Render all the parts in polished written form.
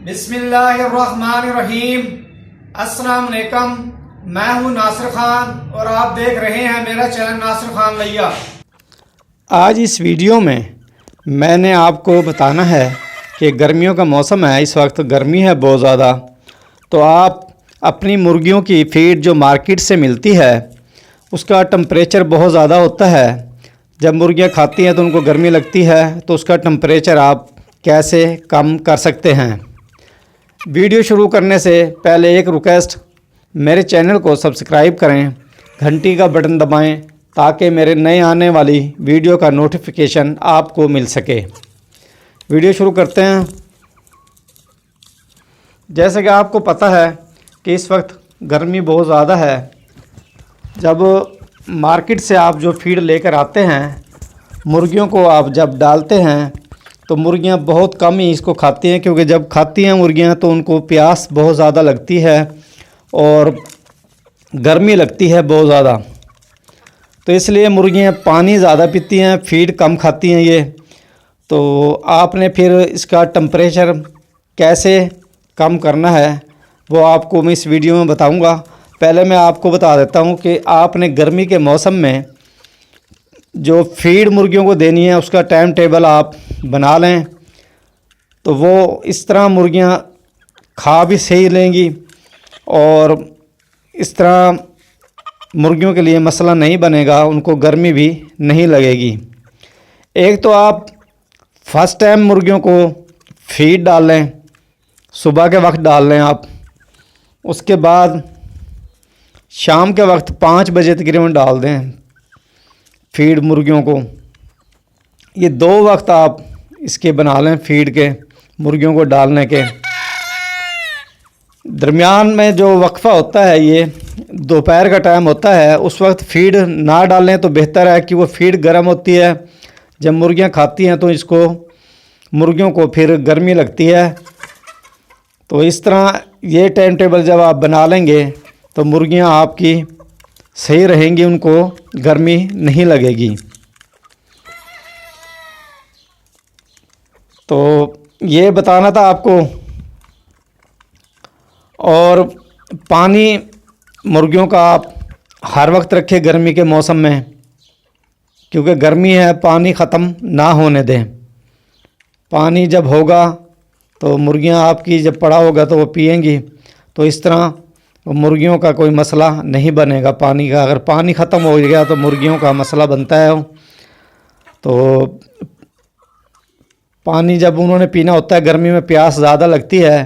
बिस्मिल्लाहिर्रहमानिर्रहीम। अस्सलाम वालेकुम। मैं हूं नासिर खान और आप देख रहे हैं मेरा चैनल नासिर खान लैया। आज इस वीडियो में मैंने आपको बताना है कि गर्मियों का मौसम है, इस वक्त गर्मी है बहुत ज़्यादा। तो आप अपनी मुर्गियों की फीड जो मार्केट से मिलती है उसका टेम्परेचर बहुत ज़्यादा होता है। जब मुर्गियां खाती हैं तो उनको गर्मी लगती है, तो उसका टेम्परेचर आप कैसे कम कर सकते हैं। वीडियो शुरू करने से पहले एक रिक्वेस्ट, मेरे चैनल को सब्सक्राइब करें, घंटी का बटन दबाएं ताकि मेरे नए आने वाली वीडियो का नोटिफिकेशन आपको मिल सके। वीडियो शुरू करते हैं। जैसे कि आपको पता है कि इस वक्त गर्मी बहुत ज़्यादा है। जब मार्केट से आप जो फीड लेकर आते हैं, मुर्गियों को आप जब डालते हैं तो मुर्गियां बहुत कम ही इसको खाती हैं, क्योंकि जब खाती हैं मुर्गियां तो उनको प्यास बहुत ज़्यादा लगती है और गर्मी लगती है बहुत ज़्यादा। तो इसलिए मुर्गियां पानी ज़्यादा पीती हैं, फीड कम खाती हैं ये। तो आपने फिर इसका टेम्परेचर कैसे कम करना है वो आपको मैं इस वीडियो में बताऊंगा। पहले मैं आपको बता देता हूं कि आपने गर्मी के मौसम में जो फीड मुर्गियों को देनी है उसका टाइम टेबल आप बना लें, तो वो इस तरह मुर्गियां खा भी सही लेंगी और इस तरह मुर्गियों के लिए मसला नहीं बनेगा, उनको गर्मी भी नहीं लगेगी। एक तो आप फर्स्ट टाइम मुर्गियों को फीड डाल लें, सुबह के वक्त डाल लें आप। उसके बाद शाम के वक्त 5 बजे तकरीबन डाल दें फीड मुर्गियों को। ये 2 वक्त आप इसके बना लें फीड के, मुर्गियों को डालने के। दरमियान में जो वक्फा होता है ये दोपहर का टाइम होता है, उस वक्त फीड ना डालें तो बेहतर है कि वो फीड गर्म होती है। जब मुर्गियां खाती हैं तो इसको मुर्गियों को फिर गर्मी लगती है। तो इस तरह ये टाइम टेबल जब आप बना लेंगे तो मुर्गियां आपकी सही रहेंगी, उनको गर्मी नहीं लगेगी। तो ये बताना था आपको। और पानी मुर्गियों का आप हर वक्त रखें गर्मी के मौसम में, क्योंकि गर्मी है, पानी ख़त्म ना होने दें। पानी जब होगा तो मुर्गियां आपकी जब पड़ा होगा तो वो पिएंगी। तो इस तरह मुर्गियों का कोई मसला नहीं बनेगा पानी का। अगर पानी ख़त्म हो गया तो मुर्गियों का मसला बनता है। तो पानी जब उन्होंने पीना होता है, गर्मी में प्यास ज़्यादा लगती है,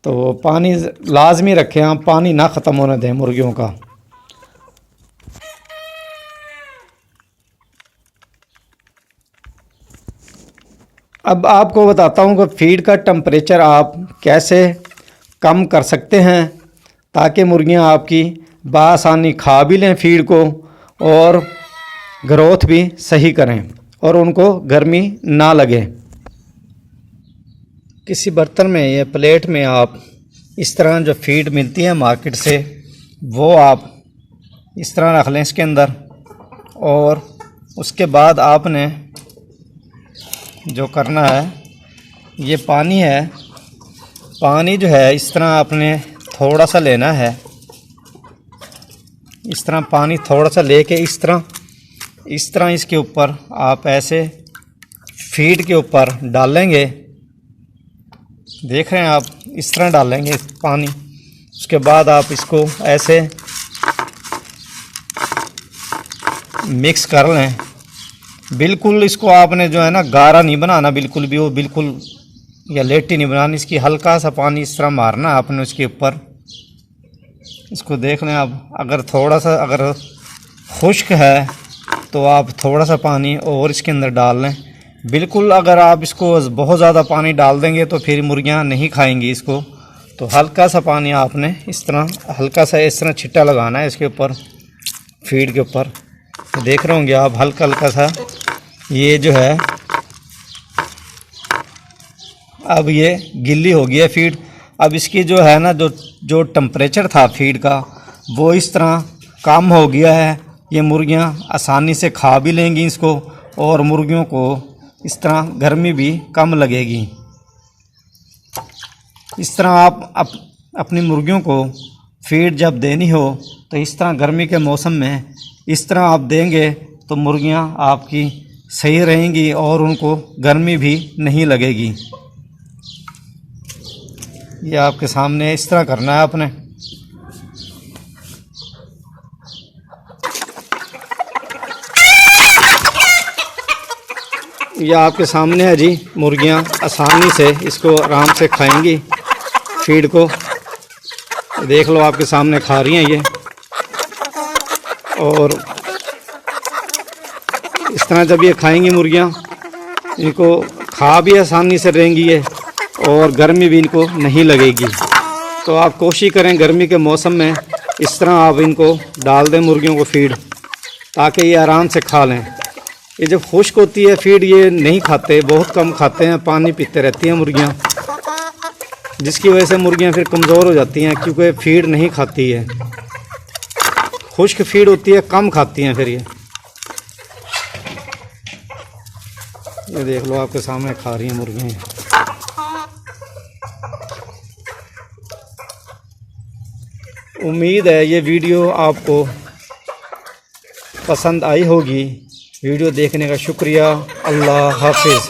तो पानी लाजमी रखें आप, पानी ना ख़त्म होने दें मुर्गियों का। अब आपको बताता हूँ कि फीड का टेम्परेचर आप कैसे कम कर सकते हैं ताकि मुर्गियाँ आपकी बआसानी खा भी लें फीड को और ग्रोथ भी सही करें और उनको गर्मी ना लगे। किसी बर्तन में या प्लेट में आप इस तरह जो फीड मिलती है मार्केट से वो आप इस तरह रख लें इसके अंदर। और उसके बाद आपने जो करना है, ये पानी है, पानी जो है इस तरह आपने थोड़ा सा लेना है। इस तरह पानी थोड़ा सा लेके इस तरह इसके ऊपर आप ऐसे फीड के ऊपर डालेंगे। देख रहे हैं आप, इस तरह डालेंगे पानी। उसके बाद आप इसको ऐसे मिक्स कर लें। बिल्कुल इसको आपने जो है ना गाढ़ा नहीं बनाना, बिल्कुल भी वो बिल्कुल या लेटी नहीं बनानी। इसकी हल्का सा पानी इस तरह मारना आपने उसके ऊपर। इसको देख लें आप, अगर थोड़ा सा अगर खुश्क है तो आप थोड़ा सा पानी और इसके अंदर डाल लें। बिल्कुल अगर आप इसको बहुत ज़्यादा पानी डाल देंगे तो फिर मुर्गियां नहीं खाएंगी इसको। तो हल्का सा पानी आपने इस तरह हल्का सा इस तरह छिट्टा लगाना है इसके ऊपर, फीड के ऊपर। तो देख रहे होंगे आप, हल्का हल्का सा ये जो है अब ये गिल्ली हो गई है फीड। अब इसकी जो है ना जो टेम्परेचर था फीड का वो इस तरह कम हो गया है। ये मुर्गियां आसानी से खा भी लेंगी इसको और मुर्गियों को इस तरह गर्मी भी कम लगेगी। इस तरह आप अपनी मुर्गियों को फीड जब देनी हो तो इस तरह गर्मी के मौसम में इस तरह आप देंगे तो मुर्गियां आपकी सही रहेंगी और उनको गर्मी भी नहीं लगेगी। ये आपके सामने इस तरह करना है आपने। ये आपके सामने है जी, मुर्गियां आसानी से इसको आराम से खाएंगी फीड को। देख लो आपके सामने खा रही हैं ये, और इस तरह जब ये खाएंगी मुर्गियां, इनको खा भी आसानी से रहेंगी ये और गर्मी भी इनको नहीं लगेगी। तो आप कोशिश करें गर्मी के मौसम में इस तरह आप इनको डाल दें मुर्गियों को फीड, ताकि ये आराम से खा लें। ये जब खुश्क होती है फीड ये नहीं खाते, बहुत कम खाते हैं, पानी पीते रहती हैं मुर्गियाँ, जिसकी वजह से मुर्गियाँ फिर कमज़ोर हो जाती हैं, क्योंकि फीड नहीं खाती है। खुश्क फीड होती है, कम खाती हैं फिर ये देख लो आपके सामने खा रही हैं मुर्गियाँ। उम्मीद है ये वीडियो आपको पसंद आई होगी। वीडियो देखने का शुक्रिया। अल्लाह हाफिज़।